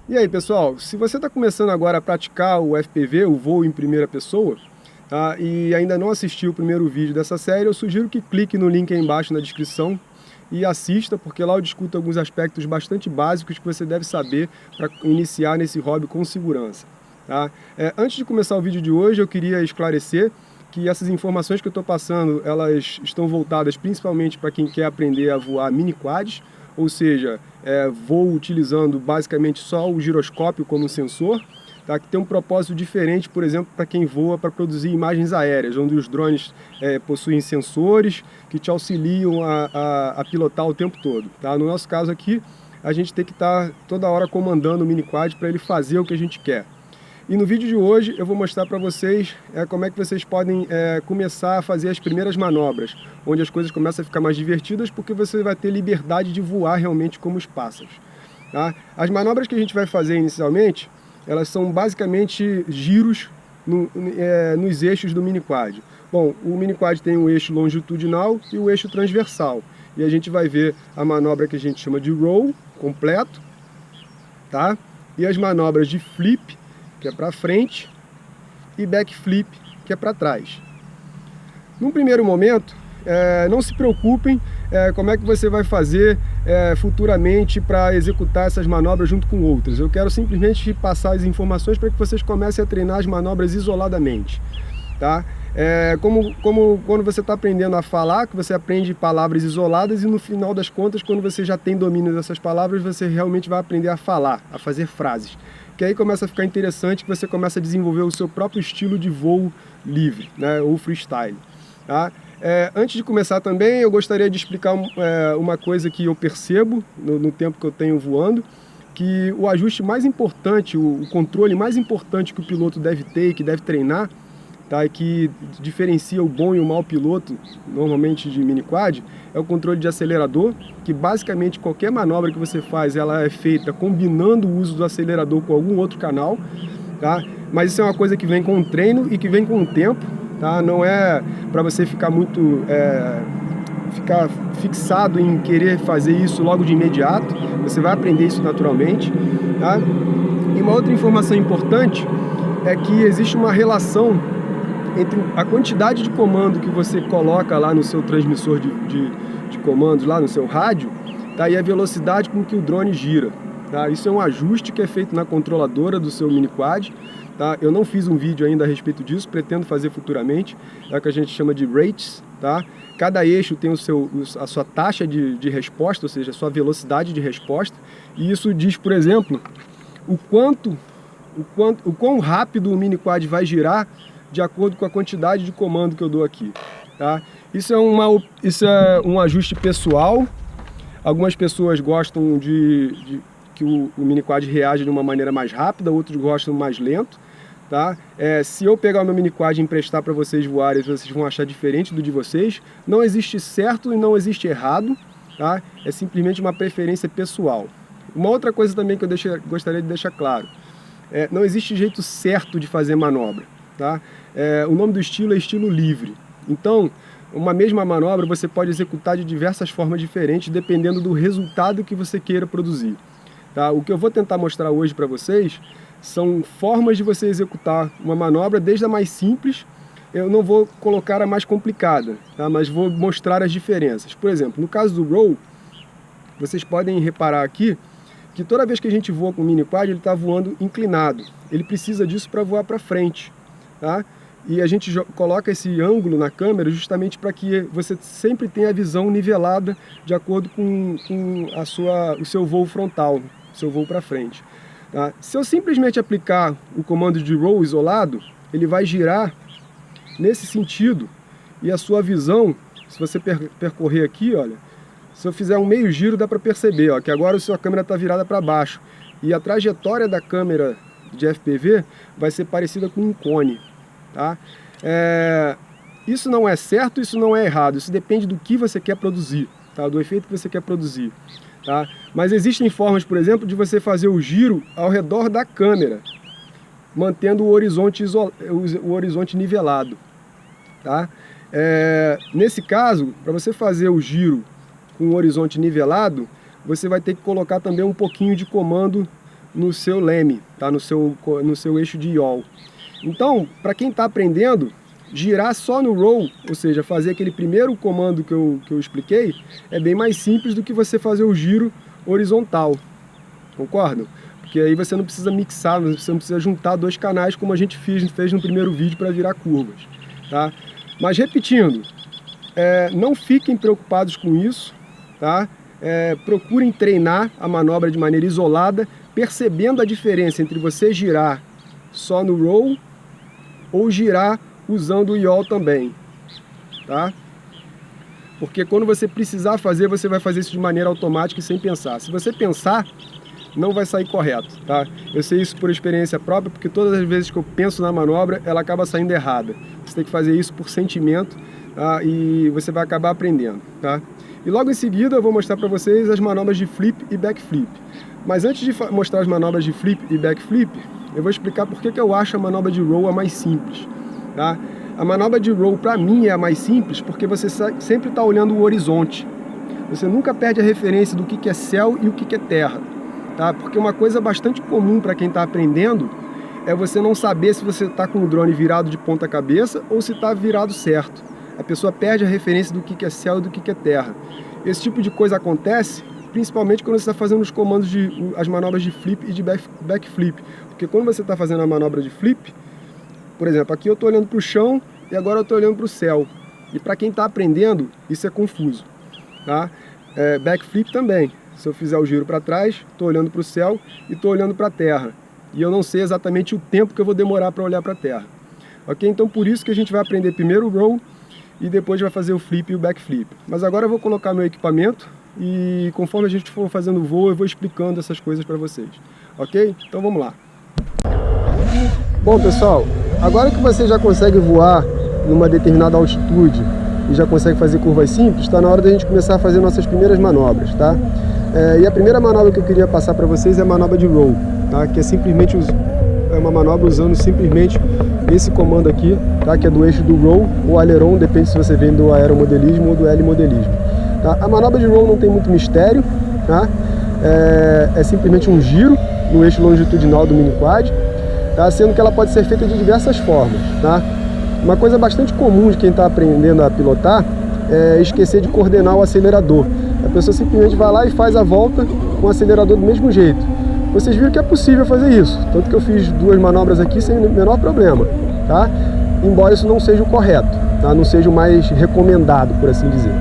E aí, pessoal, se você está começando agora a praticar o FPV, o voo em primeira pessoa, tá, e ainda não assistiu o primeiro vídeo dessa série, eu sugiro que clique no link aí embaixo na descrição e assista, porque lá eu discuto alguns aspectos bastante básicos que você deve saber para iniciar nesse hobby com segurança. Tá? Antes de começar o vídeo de hoje, eu queria esclarecer que essas informações que eu estou passando, elas estão voltadas principalmente para quem quer aprender a voar mini quads, ou seja, voo utilizando basicamente só o giroscópio como sensor, tá? Que tem um propósito diferente, por exemplo, para quem voa para produzir imagens aéreas, onde os drones possuem sensores que te auxiliam a pilotar o tempo todo. Tá? No nosso caso aqui, a gente tem que estar toda hora comandando o mini quad para ele fazer o que a gente quer. E no vídeo de hoje eu vou mostrar para vocês como é que vocês podem começar a fazer as primeiras manobras, onde as coisas começam a ficar mais divertidas, porque você vai ter liberdade de voar realmente como os pássaros. Tá? As manobras que a gente vai fazer inicialmente, elas são basicamente giros nos eixos do mini quad. Bom, o mini quad tem o eixo longitudinal e o eixo transversal. E a gente vai ver a manobra que a gente chama de roll completo, tá? E as manobras de flip, que é para frente, e backflip, que é para trás. Num primeiro momento, não se preocupem como é que você vai fazer futuramente para executar essas manobras junto com outras. Eu quero simplesmente passar as informações para que vocês comecem a treinar as manobras isoladamente. Tá? Como quando você está aprendendo a falar, que você aprende palavras isoladas e no final das contas, quando você já tem domínio dessas palavras, você realmente vai aprender a falar, a fazer frases. Que aí começa a ficar interessante, que você começa a desenvolver o seu próprio estilo de voo livre, né, ou freestyle. Tá? Antes de começar também, eu gostaria de explicar uma coisa que eu percebo no tempo que eu tenho voando, que o ajuste mais importante, o controle mais importante que o piloto deve ter e que deve treinar, tá, e que diferencia o bom e o mau piloto, normalmente de mini quad, é o controle de acelerador, que basicamente qualquer manobra que você faz, ela é feita combinando o uso do acelerador com algum outro canal, tá? Mas isso é uma coisa que vem com o treino e que vem com o tempo, tá? Não é para você ficar ficar fixado em querer fazer isso logo de imediato, você vai aprender isso naturalmente, tá? E uma outra informação importante é que existe uma relação entre a quantidade de comando que você coloca lá no seu transmissor de comandos, lá no seu rádio, tá, e a velocidade com que o drone gira. Tá? Isso é um ajuste que é feito na controladora do seu mini quad. Tá? Eu não fiz um vídeo ainda a respeito disso, pretendo fazer futuramente, é o que a gente chama de rates. Tá? Cada eixo tem a sua taxa de resposta, ou seja, a sua velocidade de resposta, e isso diz, por exemplo, o quão rápido o mini quad vai girar de acordo com a quantidade de comando que eu dou aqui. Tá? Isso é um ajuste pessoal. Algumas pessoas gostam que o mini quad reaja de uma maneira mais rápida, outros gostam mais lento. Tá? Se eu pegar o meu mini quad e emprestar para vocês voarem, vocês vão achar diferente do de vocês. Não existe certo e não existe errado. Tá? É simplesmente uma preferência pessoal. Uma outra coisa também que eu gostaria de deixar claro. Não existe jeito certo de fazer manobra. Tá? O nome do estilo é estilo livre. Então, uma mesma manobra você pode executar de diversas formas diferentes, dependendo do resultado que você queira produzir. Tá? O que eu vou tentar mostrar hoje para vocês são formas de você executar uma manobra, desde a mais simples. Eu não vou colocar a mais complicada, tá? Mas vou mostrar as diferenças. Por exemplo, no caso do roll, vocês podem reparar aqui que toda vez que a gente voa com o mini quad, ele está voando inclinado. Ele precisa disso para voar para frente. Tá? E a gente coloca esse ângulo na câmera justamente para que você sempre tenha a visão nivelada de acordo com o seu voo frontal, o seu voo para frente. Tá? Se eu simplesmente aplicar o comando de roll isolado, ele vai girar nesse sentido e a sua visão, se você percorrer aqui, olha, se eu fizer um meio giro dá para perceber, ó, que agora a sua câmera está virada para baixo e a trajetória da câmera de FPV vai ser parecida com um cone. Tá? Isso não é certo, isso não é errado, isso depende do que você quer produzir, tá? Do efeito que você quer produzir. Tá? Mas existem formas, por exemplo, de você fazer o giro ao redor da câmera, mantendo o horizonte nivelado. Tá? Nesse caso, para você fazer o giro com o horizonte nivelado, você vai ter que colocar também um pouquinho de comando no seu leme, tá? no seu eixo de yaw. Então, para quem está aprendendo, girar só no roll, ou seja, fazer aquele primeiro comando que eu expliquei, é bem mais simples do que você fazer o giro horizontal, concordam? Porque aí você não precisa mixar, você não precisa juntar dois canais como a gente fez no primeiro vídeo para virar curvas, tá? Mas repetindo, não fiquem preocupados com isso, tá? Procurem treinar a manobra de maneira isolada, percebendo a diferença entre você girar só no roll ou girar usando o yaw também, tá? Porque quando você precisar fazer, você vai fazer isso de maneira automática e sem pensar. Se você pensar, não vai sair correto, tá? Eu sei isso por experiência própria, porque todas as vezes que eu penso na manobra, ela acaba saindo errada. Você tem que fazer isso por sentimento, tá? E você vai acabar aprendendo, tá? E logo em seguida eu vou mostrar para vocês as manobras de flip e backflip. Mas antes de mostrar as manobras de flip e backflip, eu vou explicar por que eu acho a manobra de roll a mais simples, tá? A manobra de roll para mim é a mais simples porque você sempre está olhando o horizonte. Você nunca perde a referência do que é céu e o que é terra, tá? Porque uma coisa bastante comum para quem está aprendendo é você não saber se você está com o drone virado de ponta cabeça ou se está virado certo. A pessoa perde a referência do que é céu e do que é terra. Esse tipo de coisa acontece principalmente quando você está fazendo os comandos as manobras de flip e de backflip. Porque quando você está fazendo a manobra de flip, por exemplo, aqui eu estou olhando para o chão e agora eu estou olhando para o céu. E para quem está aprendendo, isso é confuso, tá? Backflip também. Se eu fizer o giro para trás, estou olhando para o céu e estou olhando para a terra. E eu não sei exatamente o tempo que eu vou demorar para olhar para a terra. Ok? Então por isso que a gente vai aprender primeiro o roll e depois vai fazer o flip e o backflip. Mas agora eu vou colocar meu equipamento e conforme a gente for fazendo o voo, eu vou explicando essas coisas para vocês. Ok? Então vamos lá. Bom pessoal, agora que você já consegue voar numa determinada altitude e já consegue fazer curvas simples, está na hora da gente começar a fazer nossas primeiras manobras, tá? E a primeira manobra que eu queria passar para vocês é a manobra de roll, tá? Que é simplesmente uma manobra usando simplesmente esse comando aqui, tá? Que é do eixo do roll ou aileron, depende se você vem do aeromodelismo ou do L-modelismo, tá? A manobra de roll não tem muito mistério, tá? É simplesmente um giro no eixo longitudinal do mini quad, tá? Sendo que ela pode ser feita de diversas formas, tá? Uma coisa bastante comum de quem está aprendendo a pilotar é esquecer de coordenar o acelerador. A pessoa simplesmente vai lá e faz a volta com o acelerador do mesmo jeito. Vocês viram que é possível fazer isso, tanto que eu fiz duas manobras aqui sem o menor problema, tá? Embora isso não seja o correto, tá? Não seja o mais recomendado, por assim dizer,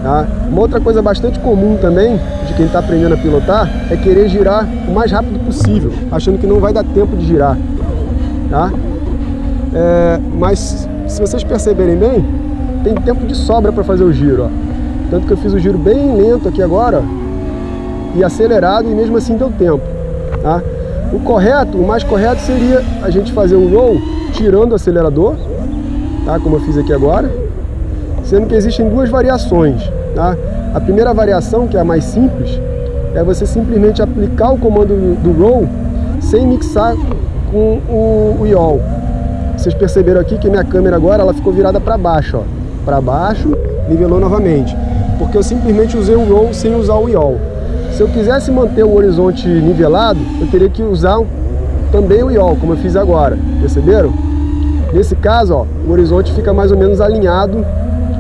tá? Uma outra coisa bastante comum também de quem está aprendendo a pilotar é querer girar o mais rápido possível, achando que não vai dar tempo de girar, tá? Mas se vocês perceberem bem, tem tempo de sobra para fazer o giro, ó. Tanto que eu fiz o giro bem lento aqui agora e acelerado e mesmo assim deu tempo, tá? O mais correto seria a gente fazer o roll tirando o acelerador, tá? Como eu fiz aqui agora, sendo que existem duas variações, tá? A primeira variação, que é a mais simples, é você simplesmente aplicar o comando do roll sem mixar com o yaw. Vocês perceberam aqui que minha câmera agora ela ficou virada para baixo, ó. Para baixo, nivelou novamente, porque eu simplesmente usei o roll sem usar o yaw. Se eu quisesse manter o horizonte nivelado, eu teria que usar também o yaw, como eu fiz agora, perceberam? Nesse caso, ó, o horizonte fica mais ou menos alinhado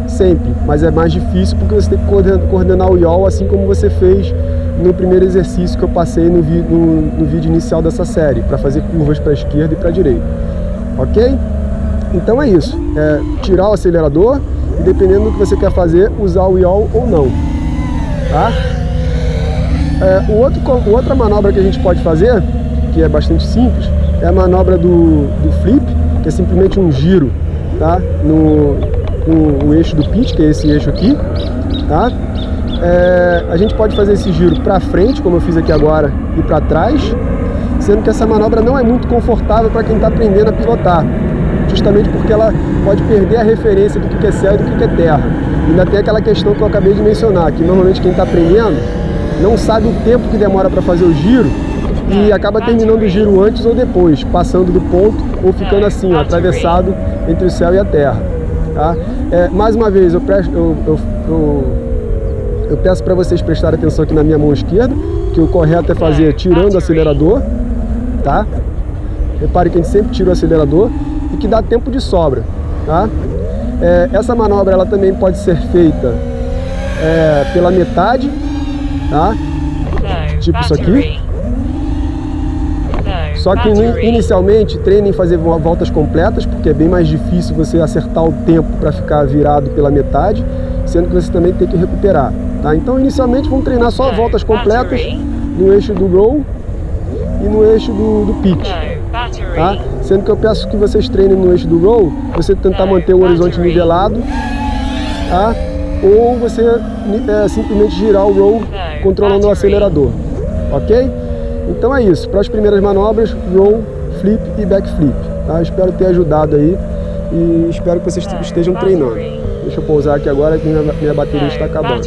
sempre, mas é mais difícil porque você tem que coordenar o yaw assim como você fez no primeiro exercício que eu passei no vídeo inicial dessa série, para fazer curvas para a esquerda e para a direita. Ok? Então é isso, tirar o acelerador e dependendo do que você quer fazer, usar o yaw ou não, tá? Outra manobra que a gente pode fazer, que é bastante simples, é a manobra do flip, que é simplesmente um giro, tá? Com o eixo do pitch, que é esse eixo aqui, tá? A gente pode fazer esse giro para frente, como eu fiz aqui agora, e para trás, sendo que essa manobra não é muito confortável para quem está aprendendo a pilotar, justamente porque ela pode perder a referência do que é céu e do que é terra. E ainda tem aquela questão que eu acabei de mencionar, que normalmente quem está aprendendo não sabe o tempo que demora para fazer o giro e acaba terminando o giro antes ou depois, passando do ponto ou ficando assim, ó, atravessado entre o céu e a terra, tá? Mais uma vez, eu peço para vocês prestarem atenção aqui na minha mão esquerda, que o correto é fazer tirando o acelerador, tá? Repare que a gente sempre tira o acelerador e que dá tempo de sobra, tá? Essa manobra ela também pode ser feita pela metade, tá? Tipo isso aqui. Só que inicialmente treine em fazer voltas completas, porque é bem mais difícil você acertar o tempo para ficar virado pela metade, sendo que você também tem que recuperar, tá? Então inicialmente vamos treinar só voltas completas no eixo do roll e no eixo do pitch, tá? Sendo que eu peço que vocês treinem no eixo do roll, você tentar manter o horizonte nivelado, tá? Ou você simplesmente girar o roll controlando o acelerador, ok? Então é isso, para as primeiras manobras, roll, flip e backflip, tá? Espero ter ajudado aí e espero que vocês estejam treinando. Deixa eu pousar aqui agora que minha bateria está acabando.